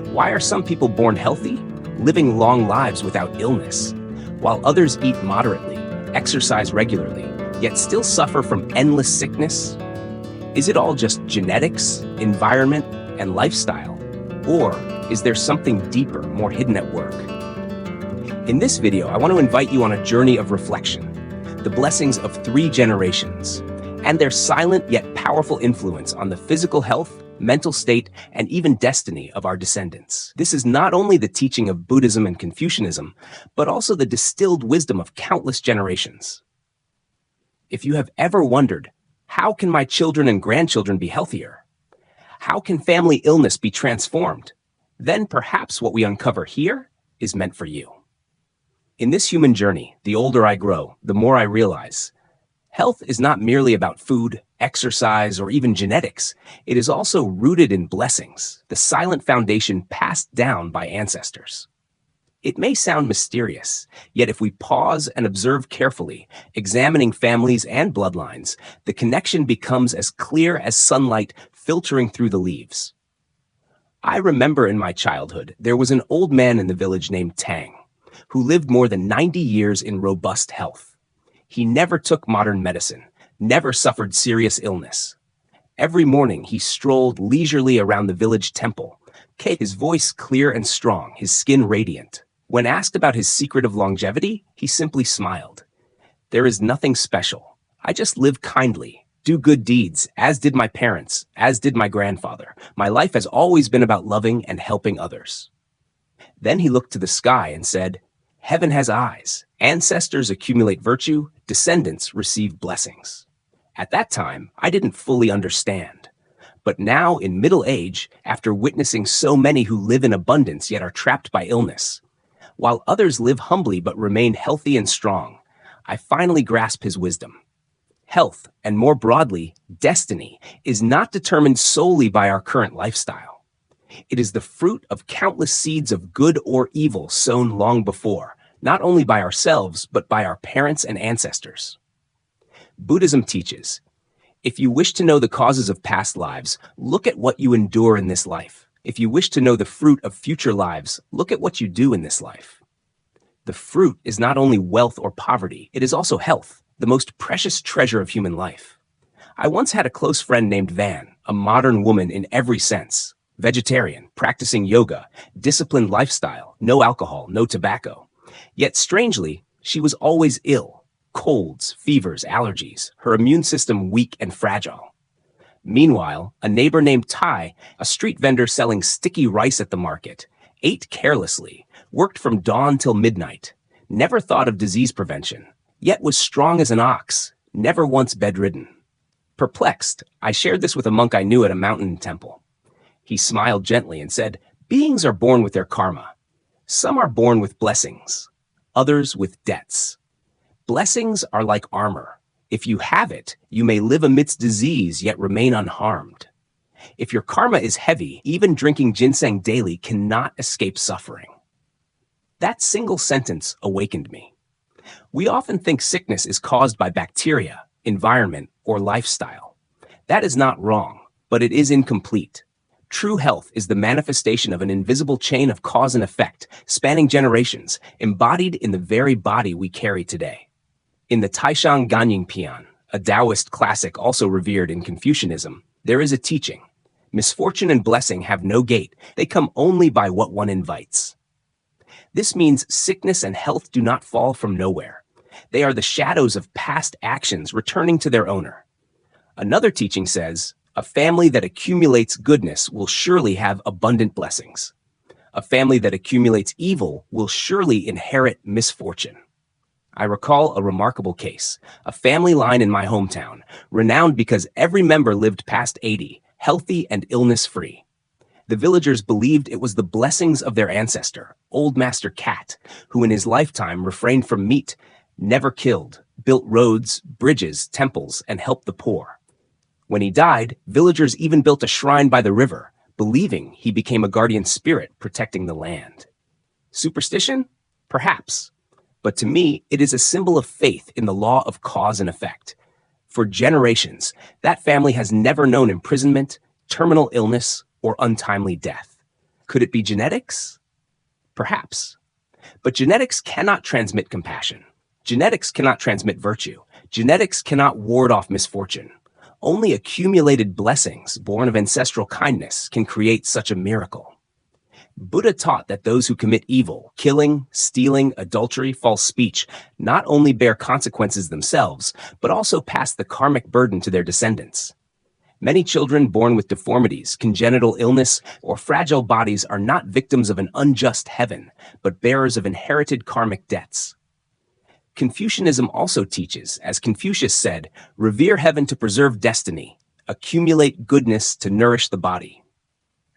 Why are some people born healthy, living long lives without illness, while others eat moderately, exercise regularly, yet still suffer from endless sickness? Is it all just genetics, environment, and lifestyle? Or is there something deeper, more hidden at work? In this video, I want to invite you on a journey of reflection, the blessings of 3 generations, and their silent yet powerful influence on the physical health, mental state, and even destiny of our descendants. This is not only the teaching of Buddhism and Confucianism, but also the distilled wisdom of countless generations. If you have ever wondered, how can my children and grandchildren be healthier? How can family illness be transformed? Then perhaps what we uncover here is meant for you. In this human journey, the older I grow, the more I realize health is not merely about food, exercise, or even genetics. It is also rooted in blessings, the silent foundation passed down by ancestors. It may sound mysterious, yet if we pause and observe carefully, examining families and bloodlines, the connection becomes as clear as sunlight filtering through the leaves. I remember in my childhood, there was an old man in the village named Tang, who lived more than 90 years in robust health. He never took modern medicine, never suffered serious illness. Every morning he strolled leisurely around the village temple, his voice clear and strong, his skin radiant. When asked about his secret of longevity, he simply smiled. "There is nothing special. I just live kindly, do good deeds, as did my parents, as did my grandfather. My life has always been about loving and helping others." Then he looked to the sky and said, "Heaven has eyes. Ancestors accumulate virtue, descendants receive blessings." At that time, I didn't fully understand. But now, in middle age, after witnessing so many who live in abundance yet are trapped by illness, while others live humbly but remain healthy and strong, I finally grasp his wisdom. Health, and more broadly, destiny, is not determined solely by our current lifestyle. It is the fruit of countless seeds of good or evil sown long before, not only by ourselves, but by our parents and ancestors. Buddhism teaches, if you wish to know the causes of past lives, look at what you endure in this life. If you wish to know the fruit of future lives, look at what you do in this life. The fruit is not only wealth or poverty, it is also health, the most precious treasure of human life. I once had a close friend named Van, a modern woman in every sense. Vegetarian, practicing yoga, disciplined lifestyle, no alcohol, no tobacco. Yet strangely, she was always ill. Colds, fevers, allergies, her immune system weak and fragile. Meanwhile, a neighbor named Tai, a street vendor selling sticky rice at the market, ate carelessly, worked from dawn till midnight, never thought of disease prevention, yet was strong as an ox, never once bedridden. Perplexed, I shared this with a monk I knew at a mountain temple. He smiled gently and said, "Beings are born with their karma. Some are born with blessings, others with debts. Blessings are like armor. If you have it, you may live amidst disease yet remain unharmed. If your karma is heavy, even drinking ginseng daily cannot escape suffering." That single sentence awakened me. We often think sickness is caused by bacteria, environment, or lifestyle. That is not wrong, but it is incomplete. True health is the manifestation of an invisible chain of cause and effect, spanning generations, embodied in the very body we carry today. In the Taishang Ganying Pian, a Taoist classic also revered in Confucianism, there is a teaching: misfortune and blessing have no gate, they come only by what one invites. This means sickness and health do not fall from nowhere. They are the shadows of past actions returning to their owner. Another teaching says, a family that accumulates goodness will surely have abundant blessings. A family that accumulates evil will surely inherit misfortune. I recall a remarkable case, a family line in my hometown, renowned because every member lived past 80, healthy and illness-free. The villagers believed it was the blessings of their ancestor, Old Master Cat, who in his lifetime refrained from meat, never killed, built roads, bridges, temples, and helped the poor. When he died, villagers even built a shrine by the river, believing he became a guardian spirit protecting the land. Superstition? Perhaps. But to me, it is a symbol of faith in the law of cause and effect. For generations, that family has never known imprisonment, terminal illness, or untimely death. Could it be genetics? Perhaps. But genetics cannot transmit compassion. Genetics cannot transmit virtue. Genetics cannot ward off misfortune. Only accumulated blessings born of ancestral kindness can create such a miracle. Buddha taught that those who commit evil, killing, stealing, adultery, false speech, not only bear consequences themselves, but also pass the karmic burden to their descendants. Many children born with deformities, congenital illness, or fragile bodies are not victims of an unjust heaven, but bearers of inherited karmic debts. Confucianism also teaches, as Confucius said, revere heaven to preserve destiny, accumulate goodness to nourish the body.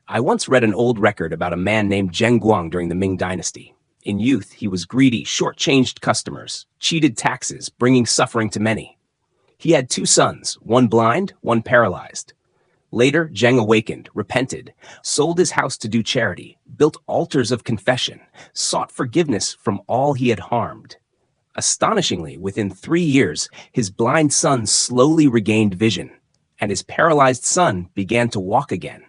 I once read an old record about a man named Zheng Guang during the Ming Dynasty. In youth, he was greedy, shortchanged customers, cheated taxes, bringing suffering to many. He had 2 sons, one blind, one paralyzed. Later, Zheng awakened, repented, sold his house to do charity, built altars of confession, sought forgiveness from all he had harmed. Astonishingly, within 3 years, his blind son slowly regained vision, and his paralyzed son began to walk again.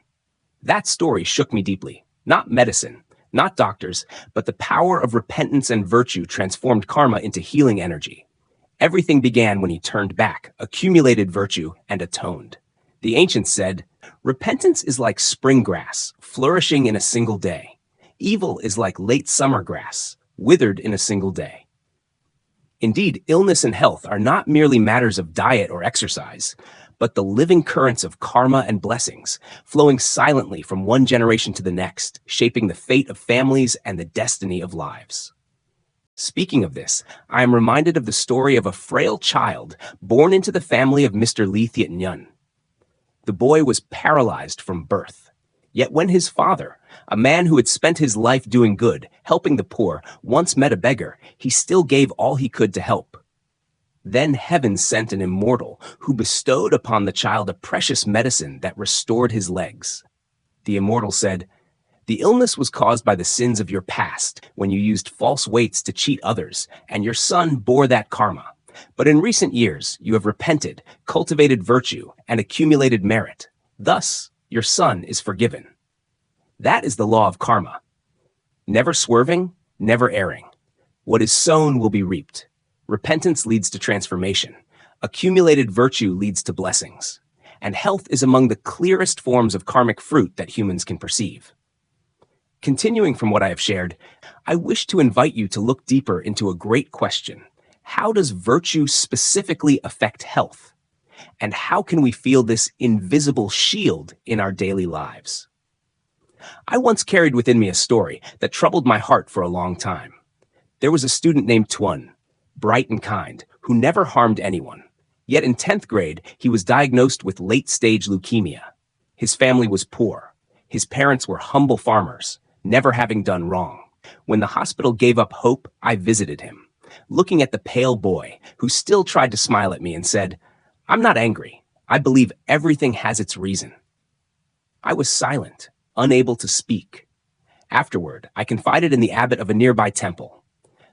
That story shook me deeply. Not medicine, not doctors, but the power of repentance and virtue transformed karma into healing energy. Everything began when he turned back, accumulated virtue, and atoned. The ancients said, repentance is like spring grass, flourishing in a single day. Evil is like late summer grass, withered in a single day. Indeed, illness and health are not merely matters of diet or exercise, but the living currents of karma and blessings, flowing silently from one generation to the next, shaping the fate of families and the destiny of lives. Speaking of this, I am reminded of the story of a frail child born into the family of Mr. Li Thiet-Nhun. The boy was paralyzed from birth. Yet when his father, a man who had spent his life doing good, helping the poor, once met a beggar, he still gave all he could to help. Then heaven sent an immortal who bestowed upon the child a precious medicine that restored his legs. The immortal said, "The illness was caused by the sins of your past, when you used false weights to cheat others, and your son bore that karma. But in recent years, you have repented, cultivated virtue, and accumulated merit. Thus, your son is forgiven." That is the law of karma. Never swerving, never erring. What is sown will be reaped. Repentance leads to transformation. Accumulated virtue leads to blessings. And health is among the clearest forms of karmic fruit that humans can perceive. Continuing from what I have shared, I wish to invite you to look deeper into a great question. How does virtue specifically affect health? And how can we feel this invisible shield in our daily lives? I once carried within me a story that troubled my heart for a long time. There was a student named Tuan, bright and kind, who never harmed anyone. Yet in 10th grade, he was diagnosed with late-stage leukemia. His family was poor. His parents were humble farmers, never having done wrong. When the hospital gave up hope, I visited him, looking at the pale boy, who still tried to smile at me and said, "I'm not angry. I believe everything has its reason." I was silent, unable to speak. Afterward, I confided in the abbot of a nearby temple.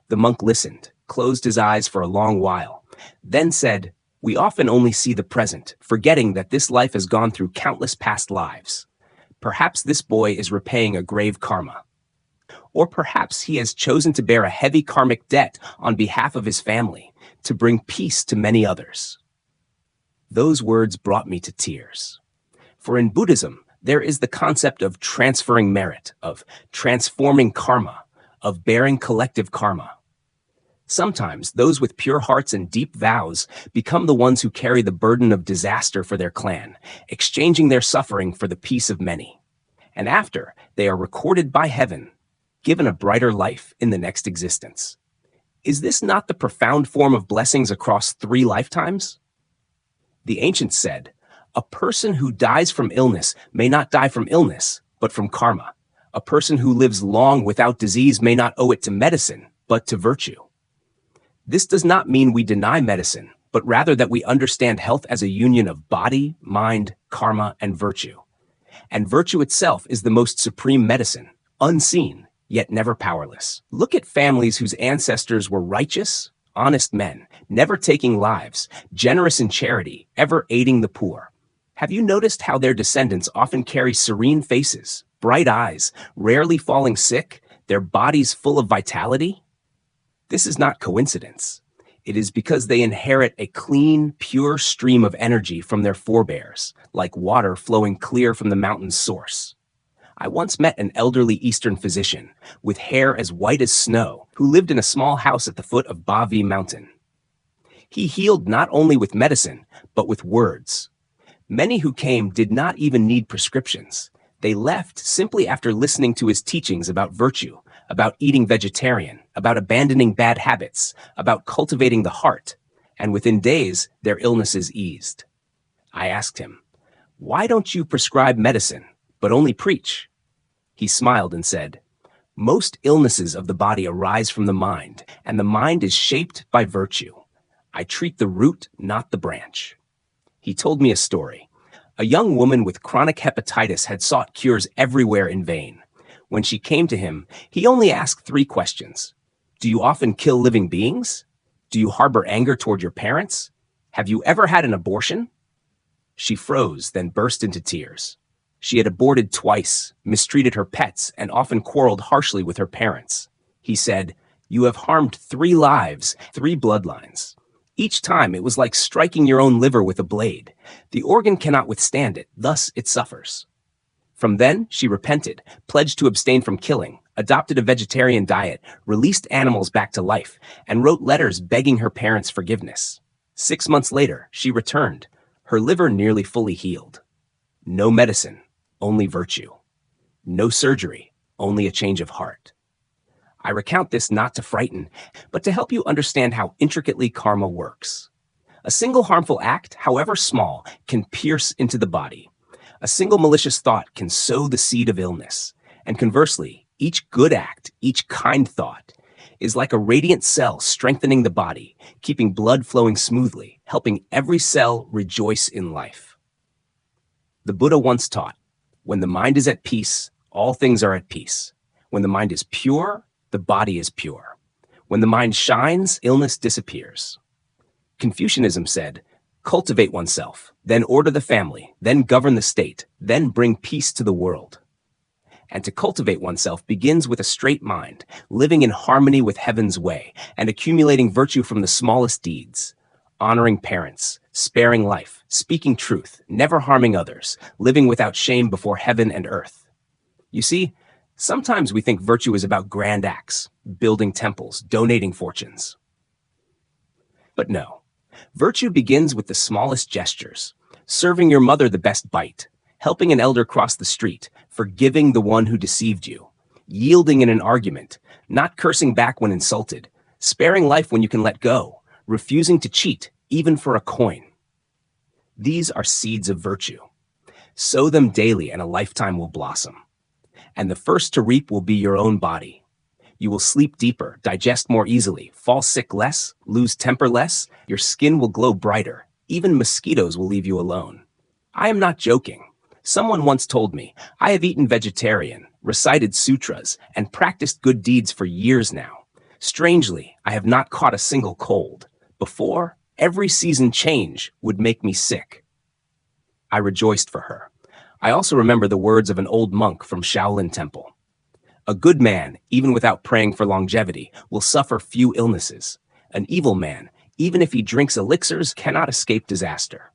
The monk listened, closed his eyes for a long while, then said, "We often only see the present, forgetting that this life has gone through countless past lives. Perhaps this boy is repaying a grave karma. Or perhaps he has chosen to bear a heavy karmic debt on behalf of his family, to bring peace to many others." Those words brought me to tears. For in Buddhism, there is the concept of transferring merit, of transforming karma, of bearing collective karma. Sometimes those with pure hearts and deep vows become the ones who carry the burden of disaster for their clan, exchanging their suffering for the peace of many. And after, they are recorded by heaven, given a brighter life in the next existence. Is this not the profound form of blessings across 3 lifetimes? The ancients said, "A person who dies from illness may not die from illness, but from karma. A person who lives long without disease may not owe it to medicine, but to virtue." This does not mean we deny medicine, but rather that we understand health as a union of body, mind, karma, and virtue. And virtue itself is the most supreme medicine, unseen, yet never powerless. Look at families whose ancestors were righteous, honest men, never taking lives, generous in charity, ever aiding the poor. Have you noticed how their descendants often carry serene faces, Bright eyes, rarely falling sick, their bodies full of vitality? This is not coincidence. It is because they inherit a clean, pure stream of energy from their forebears, like water flowing clear from the mountain's source. I once met an elderly Eastern physician with hair as white as snow who lived in a small house at the foot of Bavi Mountain. He healed not only with medicine, but with words. Many who came did not even need prescriptions. They left simply after listening to his teachings about virtue, about eating vegetarian, about abandoning bad habits, about cultivating the heart, and within days, their illnesses eased. I asked him, "Why don't you prescribe medicine, but only preach?" He smiled and said, "Most illnesses of the body arise from the mind, and the mind is shaped by virtue. I treat the root, not the branch." He told me a story. A young woman with chronic hepatitis had sought cures everywhere in vain. When she came to him, he only asked 3 questions. Do you often kill living beings? Do you harbor anger toward your parents? Have you ever had an abortion? She froze, then burst into tears. She had aborted twice, mistreated her pets, and often quarreled harshly with her parents. He said, "You have harmed 3 lives, 3 bloodlines. Each time it was like striking your own liver with a blade. The organ cannot withstand it, thus it suffers." From then, she repented, pledged to abstain from killing, adopted a vegetarian diet, released animals back to life, and wrote letters begging her parents' forgiveness. 6 months later, she returned, her liver nearly fully healed. No medicine, only virtue. No surgery, only a change of heart. I recount this not to frighten, but to help you understand how intricately karma works. A single harmful act, however small, can pierce into the body. A single malicious thought can sow the seed of illness. And conversely, each good act, each kind thought, is like a radiant cell strengthening the body, keeping blood flowing smoothly, helping every cell rejoice in life. The Buddha once taught, when the mind is at peace, all things are at peace. When the mind is pure, the body is pure. When the mind shines, illness disappears. Confucianism said, cultivate oneself, then order the family, then govern the state, then bring peace to the world. And to cultivate oneself begins with a straight mind, living in harmony with heaven's way, and accumulating virtue from the smallest deeds. Honoring parents, sparing life, speaking truth, never harming others, living without shame before heaven and earth. You see, sometimes we think virtue is about grand acts, building temples, donating fortunes. But no, virtue begins with the smallest gestures, serving your mother the best bite, helping an elder cross the street, forgiving the one who deceived you, yielding in an argument, not cursing back when insulted, sparing life when you can let go, refusing to cheat, even for a coin. These are seeds of virtue. Sow them daily and a lifetime will blossom. And the first to reap will be your own body. You will sleep deeper, digest more easily, fall sick less, lose temper less, your skin will glow brighter, even mosquitoes will leave you alone. I am not joking. Someone once told me, I have eaten vegetarian, recited sutras, and practiced good deeds for years now. Strangely, I have not caught a single cold. Before, every season change would make me sick. I rejoiced for her. I also remember the words of an old monk from Shaolin Temple. A good man, even without praying for longevity, will suffer few illnesses. An evil man, even if he drinks elixirs, cannot escape disaster.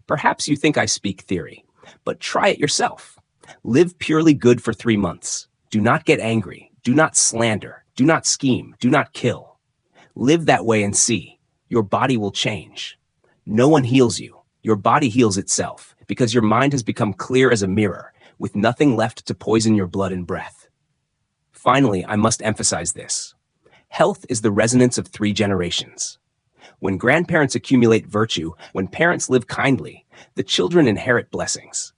Perhaps you think I speak theory, but try it yourself. Live purely good for 3 months. Do not get angry. Do not slander. Do not scheme. Do not kill. Live that way and see. Your body will change. No one heals you. Your body heals itself, because your mind has become clear as a mirror, with nothing left to poison your blood and breath. Finally, I must emphasize this. Health is the resonance of 3 generations. When grandparents accumulate virtue, when parents live kindly, the children inherit blessings.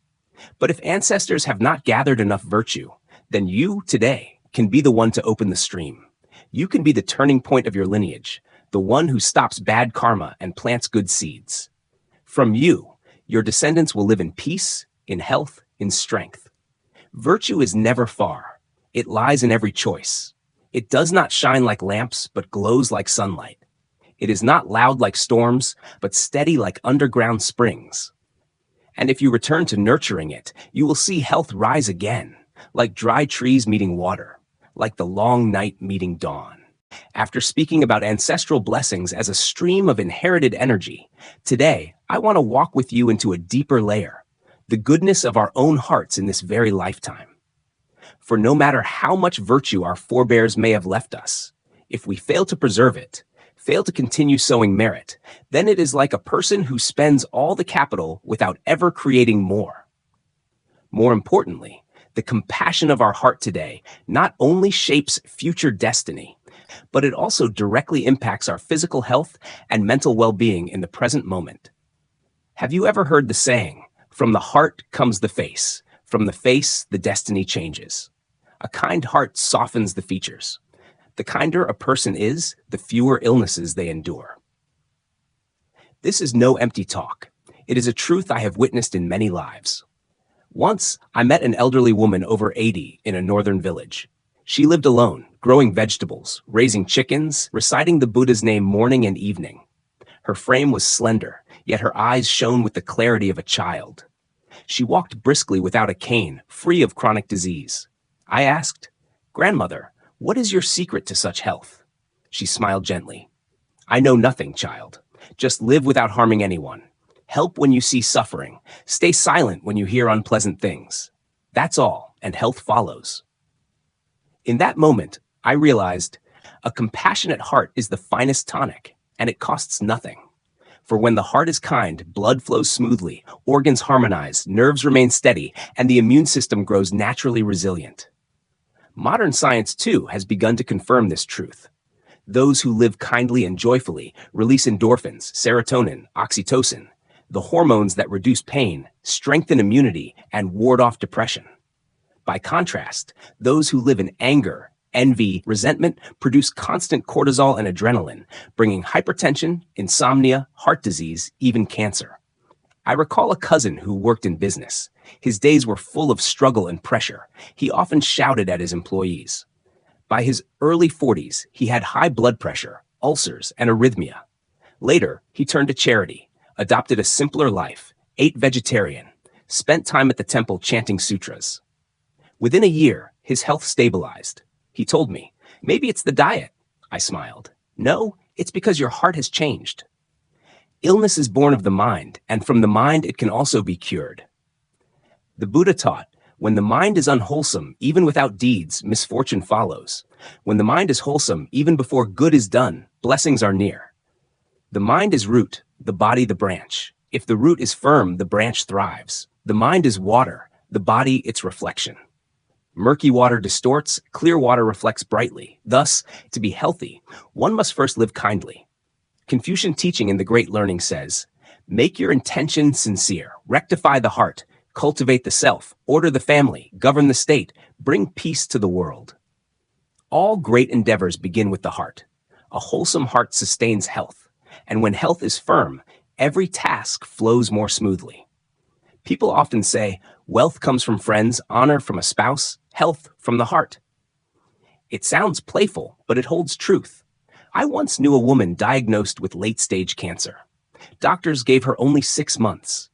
But if ancestors have not gathered enough virtue, then you, today, can be the one to open the stream. You can be the turning point of your lineage, the one who stops bad karma and plants good seeds. From you, your descendants will live in peace, in health, in strength. Virtue is never far. It lies in every choice. It does not shine like lamps, but glows like sunlight. It is not loud like storms, but steady like underground springs. And if you return to nurturing it, you will see health rise again, like dry trees meeting water, like the long night meeting dawn. After speaking about ancestral blessings as a stream of inherited energy, today I want to walk with you into a deeper layer, the goodness of our own hearts in this very lifetime. For no matter how much virtue our forebears may have left us, if we fail to preserve it, fail to continue sowing merit, then it is like a person who spends all the capital without ever creating more. More importantly, the compassion of our heart today not only shapes future destiny, but it also directly impacts our physical health and mental well-being in the present moment. Have you ever heard the saying, "From the heart comes the face, from the face the destiny changes"? A kind heart softens the features. The kinder a person is, the fewer illnesses they endure. This is no empty talk. It is a truth I have witnessed in many lives. Once, I met an elderly woman over 80 in a northern village. She lived alone, growing vegetables, raising chickens, reciting the Buddha's name morning and evening. Her frame was slender, yet her eyes shone with the clarity of a child. She walked briskly without a cane, free of chronic disease. I asked, "Grandmother, what is your secret to such health?" She smiled gently. "I know nothing, child. Just live without harming anyone. Help when you see suffering. Stay silent when you hear unpleasant things. That's all, and health follows." In that moment, I realized a compassionate heart is the finest tonic, and it costs nothing. For when the heart is kind, blood flows smoothly, organs harmonize, nerves remain steady, and the immune system grows naturally resilient. Modern science, too, has begun to confirm this truth. Those who live kindly and joyfully release endorphins, serotonin, oxytocin, the hormones that reduce pain, strengthen immunity, and ward off depression. By contrast, those who live in anger, envy, resentment produce constant cortisol and adrenaline, bringing hypertension, insomnia, heart disease, even cancer. I recall a cousin who worked in business. His days were full of struggle and pressure. He often shouted at his employees. By his early 40s, he had high blood pressure, ulcers, and arrhythmia. Later, he turned to charity, adopted a simpler life, ate vegetarian, spent time at the temple chanting sutras. Within a year, his health stabilized. He told me, "Maybe it's the diet." I smiled. "No, it's because your heart has changed." Illness is born of the mind, and from the mind it can also be cured. The Buddha taught, when the mind is unwholesome, even without deeds, misfortune follows. When the mind is wholesome, even before good is done, blessings are near. The mind is root, the body the branch. If the root is firm, the branch thrives. The mind is water, the body its reflection. Murky water distorts, clear water reflects brightly. Thus, to be healthy, one must first live kindly. Confucian teaching in the Great Learning says, "Make your intention sincere, rectify the heart, cultivate the self, order the family, govern the state, bring peace to the world." All great endeavors begin with the heart. A wholesome heart sustains health, and when health is firm, every task flows more smoothly. People often say, wealth comes from friends, honor from a spouse, health from the heart. It sounds playful, but it holds truth. I once knew a woman diagnosed with late-stage cancer. Doctors gave her only 6 months.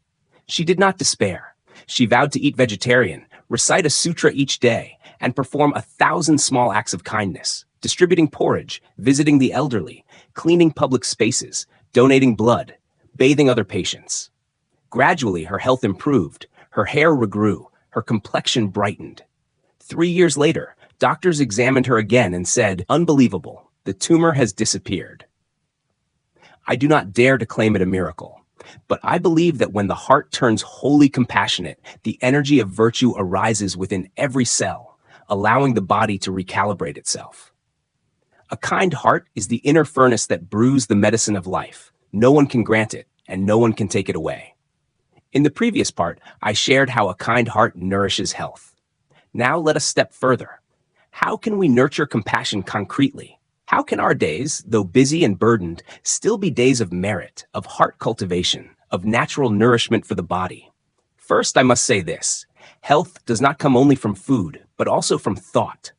She did not despair. She vowed to eat vegetarian, recite a sutra each day, and perform 1,000 small acts of kindness, distributing porridge, visiting the elderly, cleaning public spaces, donating blood, bathing other patients. Gradually, her health improved, her hair regrew, her complexion brightened. 3 years later, doctors examined her again and said, "Unbelievable, the tumor has disappeared." I do not dare to claim it a miracle, but I believe that when the heart turns wholly compassionate, the energy of virtue arises within every cell, allowing the body to recalibrate itself. A kind heart is the inner furnace that brews the medicine of life. No one can grant it, and no one can take it away. In the previous part, I shared how a kind heart nourishes health. Now let us step further. How can we nurture compassion concretely? How can our days, though busy and burdened, still be days of merit, of heart cultivation, of natural nourishment for the body? First, I must say this. Health does not come only from food, but also from thought.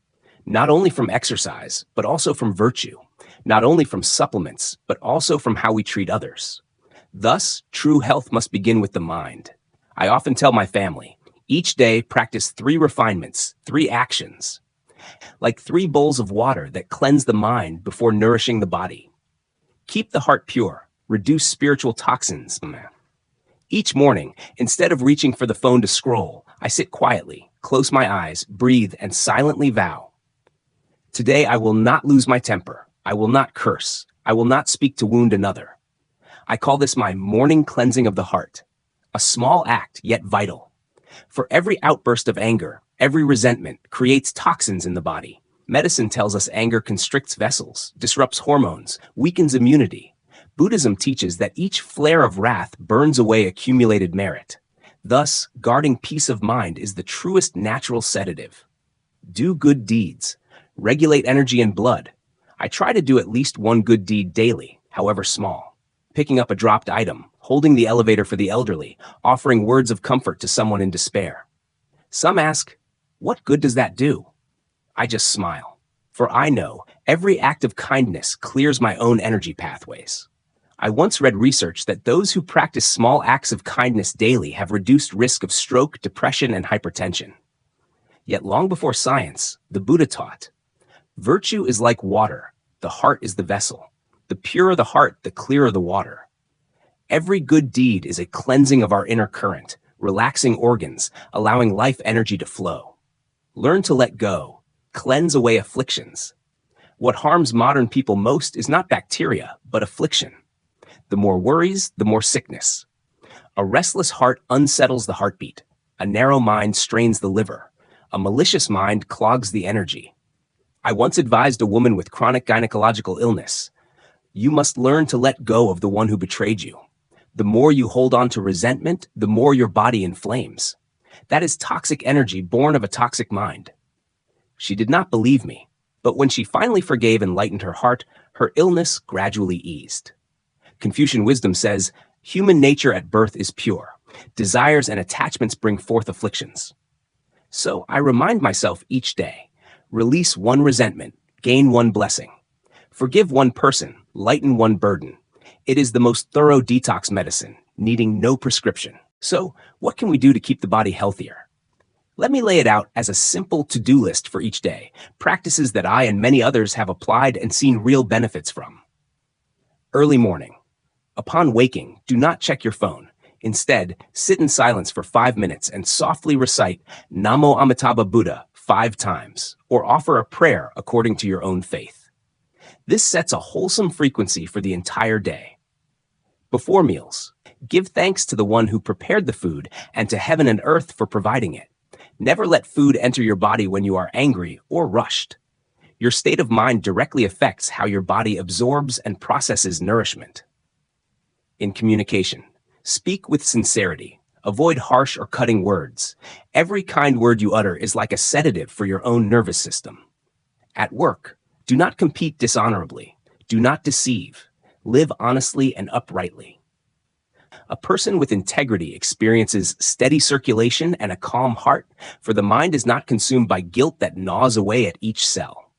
Not only from exercise, but also from virtue. Not only from supplements, but also from how we treat others. Thus, true health must begin with the mind. I often tell my family, Each day, practice 3 refinements, 3 actions, like 3 bowls of water that cleanse the mind before nourishing the body. Keep the heart pure, reduce spiritual toxins. Each morning, instead of reaching for the phone to scroll, I sit quietly, close my eyes, breathe, and silently vow. Today I will not lose my temper. I will not curse. I will not speak to wound another. I call this my morning cleansing of the heart. A small act, yet vital. For every outburst of anger, every resentment creates toxins in the body. Medicine tells us anger constricts vessels, disrupts hormones, weakens immunity. Buddhism teaches that each flare of wrath burns away accumulated merit. Thus, guarding peace of mind is the truest natural sedative. Do good deeds. Regulate energy and blood. I try to do at least one good deed daily, however small. Picking up a dropped item, holding the elevator for the elderly, offering words of comfort to someone in despair. Some ask, what good does that do? I just smile, for I know every act of kindness clears my own energy pathways. I once read research that those who practice small acts of kindness daily have reduced risk of stroke, depression, and hypertension. Yet long before science, the Buddha taught, virtue is like water, the heart is the vessel. The purer the heart, the clearer the water. Every good deed is a cleansing of our inner current, relaxing organs, allowing life energy to flow. Learn to let go, cleanse away afflictions. What harms modern people most is not bacteria, but affliction. The more worries, the more sickness. A restless heart unsettles the heartbeat. A narrow mind strains the liver. A malicious mind clogs the energy. I once advised a woman with chronic gynecological illness, you must learn to let go of the one who betrayed you. The more you hold on to resentment, the more your body inflames. That is toxic energy born of a toxic mind. She did not believe me, but when she finally forgave and lightened her heart, her illness gradually eased. Confucian wisdom says, human nature at birth is pure. Desires and attachments bring forth afflictions. So I remind myself each day, release one resentment, gain one blessing. Forgive one person, lighten one burden. It is the most thorough detox medicine, needing no prescription. So, what can we do to keep the body healthier? Let me lay it out as a simple to-do list for each day, practices that I and many others have applied and seen real benefits from. Early morning. Upon waking, do not check your phone. Instead, sit in silence for 5 minutes and softly recite Namo Amitabha Buddha 5 times, or offer a prayer according to your own faith. This sets a wholesome frequency for the entire day. Before meals, give thanks to the one who prepared the food and to heaven and earth for providing it. Never let food enter your body when you are angry or rushed. Your state of mind directly affects how your body absorbs and processes nourishment. In communication, speak with sincerity. Avoid harsh or cutting words. Every kind word you utter is like a sedative for your own nervous system. At work, do not compete dishonorably. Do not deceive. Live honestly and uprightly. A person with integrity experiences steady circulation and a calm heart, for the mind is not consumed by guilt that gnaws away at each cell.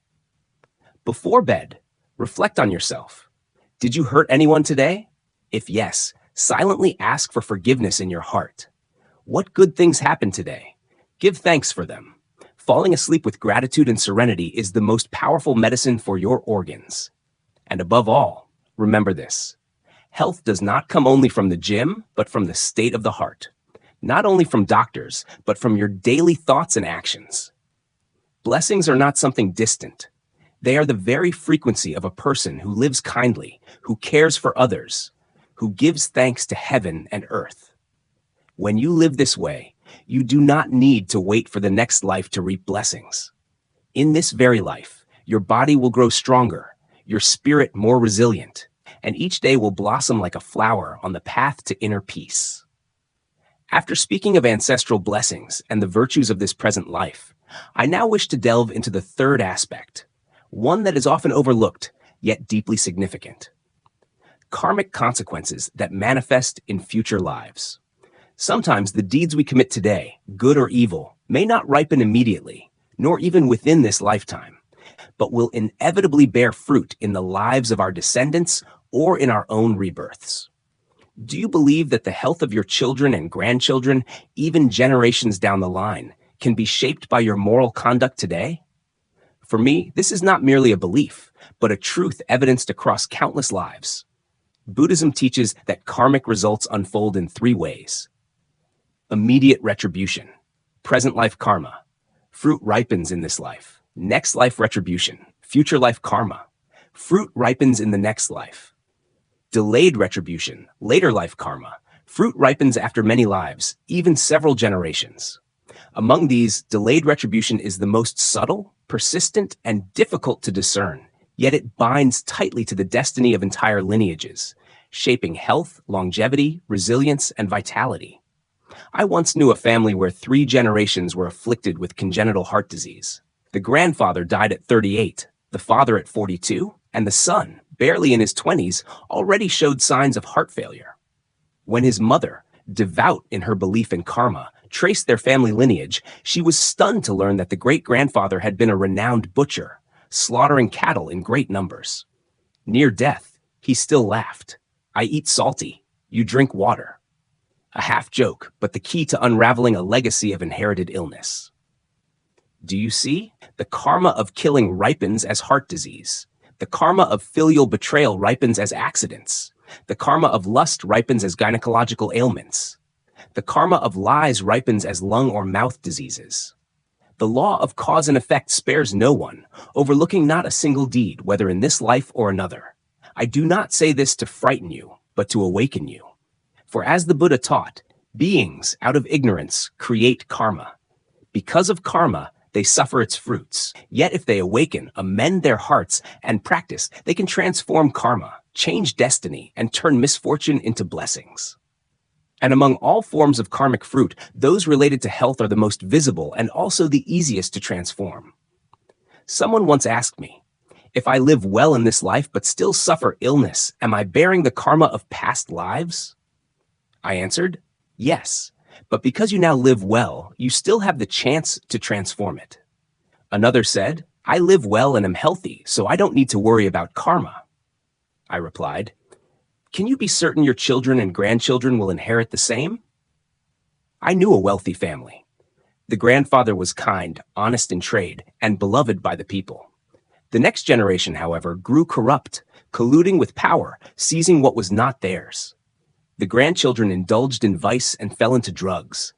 Before bed, reflect on yourself. Did you hurt anyone today? If yes, silently ask for forgiveness in your heart. What good things happened today? Give thanks for them. Falling asleep with gratitude and serenity is the most powerful medicine for your organs. And above all, remember this. Health does not come only from the gym, but from the state of the heart. Not only from doctors, but from your daily thoughts and actions. Blessings are not something distant. They are the very frequency of a person who lives kindly, who cares for others, who gives thanks to heaven and earth. When you live this way, you do not need to wait for the next life to reap blessings. In this very life, your body will grow stronger, your spirit more resilient, and each day will blossom like a flower on the path to inner peace. After speaking of ancestral blessings and the virtues of this present life, I now wish to delve into the third aspect, one that is often overlooked, yet deeply significant. Karmic consequences that manifest in future lives. Sometimes the deeds we commit today, good or evil, may not ripen immediately, nor even within this lifetime, but will inevitably bear fruit in the lives of our descendants or in our own rebirths. Do you believe that the health of your children and grandchildren, even generations down the line, can be shaped by your moral conduct today? For me, this is not merely a belief, but a truth evidenced across countless lives. Buddhism teaches that karmic results unfold in three ways: immediate retribution, present life karma, fruit ripens in this life; next life retribution, future life karma, fruit ripens in the next life; delayed retribution, later life karma, fruit ripens after many lives, even several generations. Among these, delayed retribution is the most subtle, persistent, and difficult to discern, yet it binds tightly to the destiny of entire lineages, shaping health, longevity, resilience, and vitality. I once knew a family where 3 generations were afflicted with congenital heart disease. The grandfather died at 38, the father at 42, and the son, barely in his 20s, already showed signs of heart failure. When his mother, devout in her belief in karma, traced their family lineage, she was stunned to learn that the great-grandfather had been a renowned butcher, slaughtering cattle in great numbers. Near death, he still laughed. "I eat salty, you drink water." A half joke, but the key to unraveling a legacy of inherited illness. Do you see? The karma of killing ripens as heart disease. The karma of filial betrayal ripens as accidents. The karma of lust ripens as gynecological ailments. The karma of lies ripens as lung or mouth diseases. The law of cause and effect spares no one, overlooking not a single deed, whether in this life or another. I do not say this to frighten you, but to awaken you. For as the Buddha taught, beings out of ignorance create karma. Because of karma, they suffer its fruits. Yet if they awaken, amend their hearts, and practice, they can transform karma, change destiny, and turn misfortune into blessings. And among all forms of karmic fruit, those related to health are the most visible and also the easiest to transform. Someone once asked me, if I live well in this life but still suffer illness, am I bearing the karma of past lives? I answered, yes, but because you now live well, you still have the chance to transform it. Another said, I live well and am healthy, so I don't need to worry about karma. I replied, can you be certain your children and grandchildren will inherit the same? I knew a wealthy family. The grandfather was kind, honest in trade, and beloved by the people. The next generation, however, grew corrupt, colluding with power, seizing what was not theirs. The grandchildren indulged in vice and fell into drugs.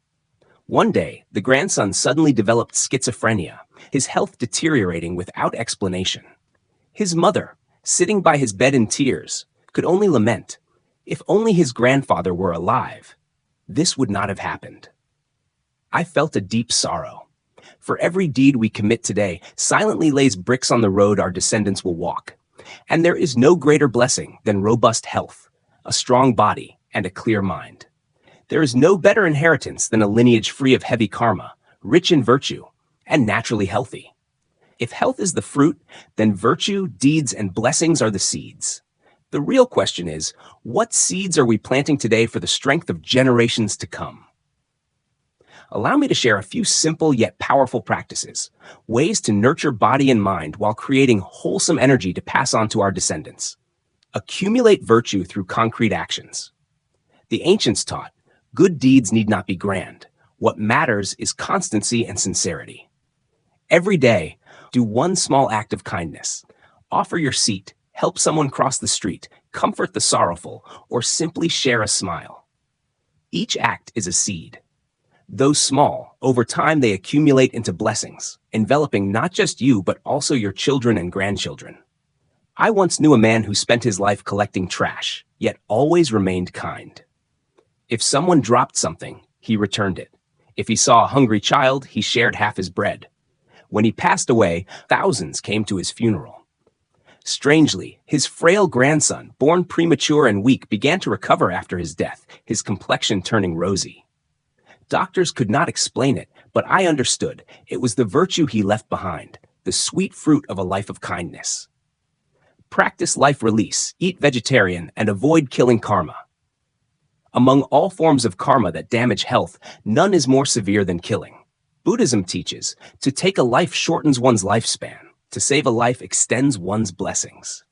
One day, the grandson suddenly developed schizophrenia, his health deteriorating without explanation. His mother, sitting by his bed in tears, could only lament, if only his grandfather were alive, this would not have happened. I felt a deep sorrow. For every deed we commit today silently lays bricks on the road our descendants will walk. And there is no greater blessing than robust health, a strong body, and a clear mind. There is no better inheritance than a lineage free of heavy karma, rich in virtue, and naturally healthy. If health is the fruit, then virtue, deeds, and blessings are the seeds. The real question is, what seeds are we planting today for the strength of generations to come? Allow me to share a few simple yet powerful practices, ways to nurture body and mind while creating wholesome energy to pass on to our descendants. Accumulate virtue through concrete actions. The ancients taught, good deeds need not be grand. What matters is constancy and sincerity. Every day, do one small act of kindness. Offer your seat, help someone cross the street, comfort the sorrowful, or simply share a smile. Each act is a seed. Though small, over time they accumulate into blessings, enveloping not just you but also your children and grandchildren. I once knew a man who spent his life collecting trash, yet always remained kind. If someone dropped something, he returned it. If he saw a hungry child, he shared half his bread. When he passed away, thousands came to his funeral. Strangely, his frail grandson, born premature and weak, began to recover after his death, his complexion turning rosy. Doctors could not explain it, but I understood. It was the virtue he left behind, the sweet fruit of a life of kindness. Practice life release, eat vegetarian, and avoid killing karma. Among all forms of karma that damage health, none is more severe than killing. Buddhism teaches, to take a life shortens one's lifespan, to save a life extends one's blessings.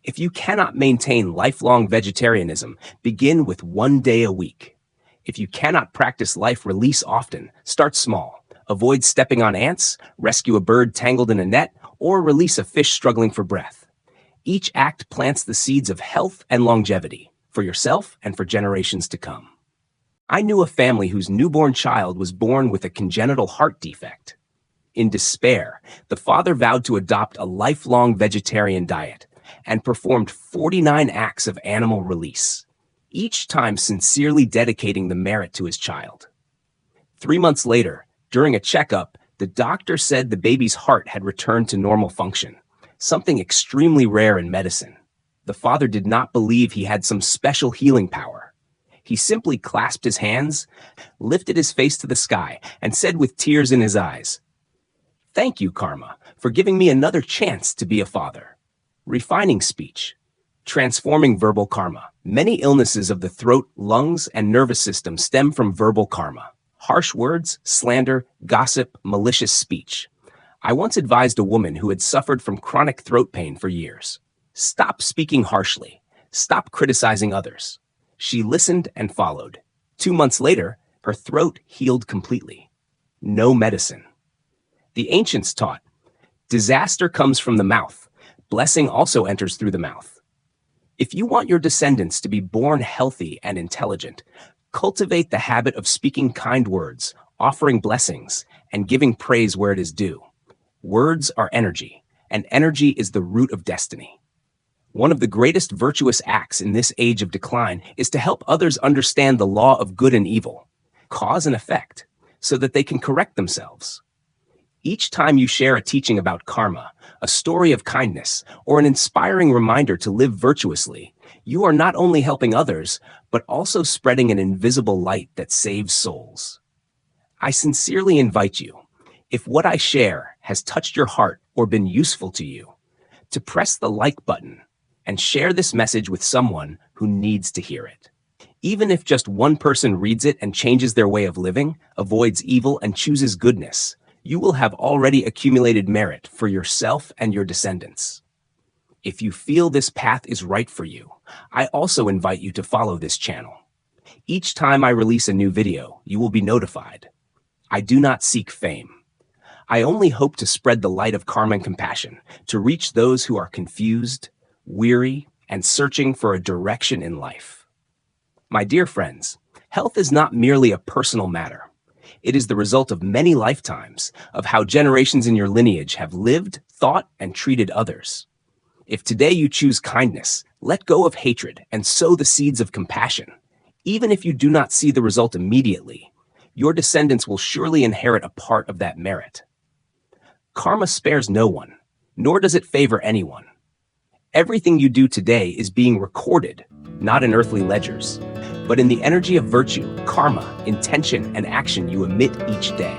If you cannot maintain lifelong vegetarianism, begin with 1 day a week. If you cannot practice life release often, start small. Avoid stepping on ants, rescue a bird tangled in a net, or release a fish struggling for breath. Each act plants the seeds of health and longevity for yourself and for generations to come. I knew a family whose newborn child was born with a congenital heart defect. In despair, the father vowed to adopt a lifelong vegetarian diet and performed 49 acts of animal release, each time sincerely dedicating the merit to his child. 3 months later, during a checkup, the doctor said the baby's heart had returned to normal function, something extremely rare in medicine. The father did not believe he had some special healing power. He simply clasped his hands, lifted his face to the sky, and said with tears in his eyes, "Thank you, Karma, for giving me another chance to be a father." Refining speech, transforming verbal karma. Many illnesses of the throat, lungs, and nervous system stem from verbal karma. Harsh words, slander, gossip, malicious speech. I once advised a woman who had suffered from chronic throat pain for years. Stop speaking harshly. Stop criticizing others. She listened and followed. 2 months later, her throat healed completely. No medicine. The ancients taught, disaster comes from the mouth. Blessing also enters through the mouth. If you want your descendants to be born healthy and intelligent, cultivate the habit of speaking kind words, offering blessings, and giving praise where it is due. Words are energy, and energy is the root of destiny. One of the greatest virtuous acts in this age of decline is to help others understand the law of good and evil, cause and effect, so that they can correct themselves. Each time you share a teaching about karma, a story of kindness, or an inspiring reminder to live virtuously, you are not only helping others, but also spreading an invisible light that saves souls. I sincerely invite you, if what I share has touched your heart or been useful to you, to press the like button and share this message with someone who needs to hear it. Even if just one person reads it and changes their way of living, avoids evil, and chooses goodness, you will have already accumulated merit for yourself and your descendants. If you feel this path is right for you, I also invite you to follow this channel. Each time I release a new video, you will be notified. I do not seek fame. I only hope to spread the light of karma and compassion to reach those who are confused, weary, and searching for a direction in life. My dear friends, health is not merely a personal matter. It is the result of many lifetimes of how generations in your lineage have lived, thought, and treated others. If today you choose kindness, let go of hatred and sow the seeds of compassion. Even if you do not see the result immediately, your descendants will surely inherit a part of that merit. Karma spares no one, nor does it favor anyone. Everything you do today is being recorded, not in earthly ledgers, but in the energy of virtue, karma, intention, and action you emit each day.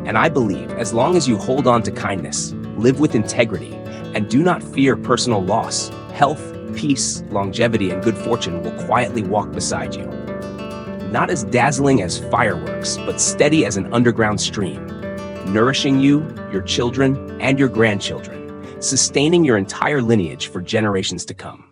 And I believe as long as you hold on to kindness, live with integrity, and do not fear personal loss, health, peace, longevity, and good fortune will quietly walk beside you. Not as dazzling as fireworks, but steady as an underground stream, nourishing you, your children, and your grandchildren, sustaining your entire lineage for generations to come.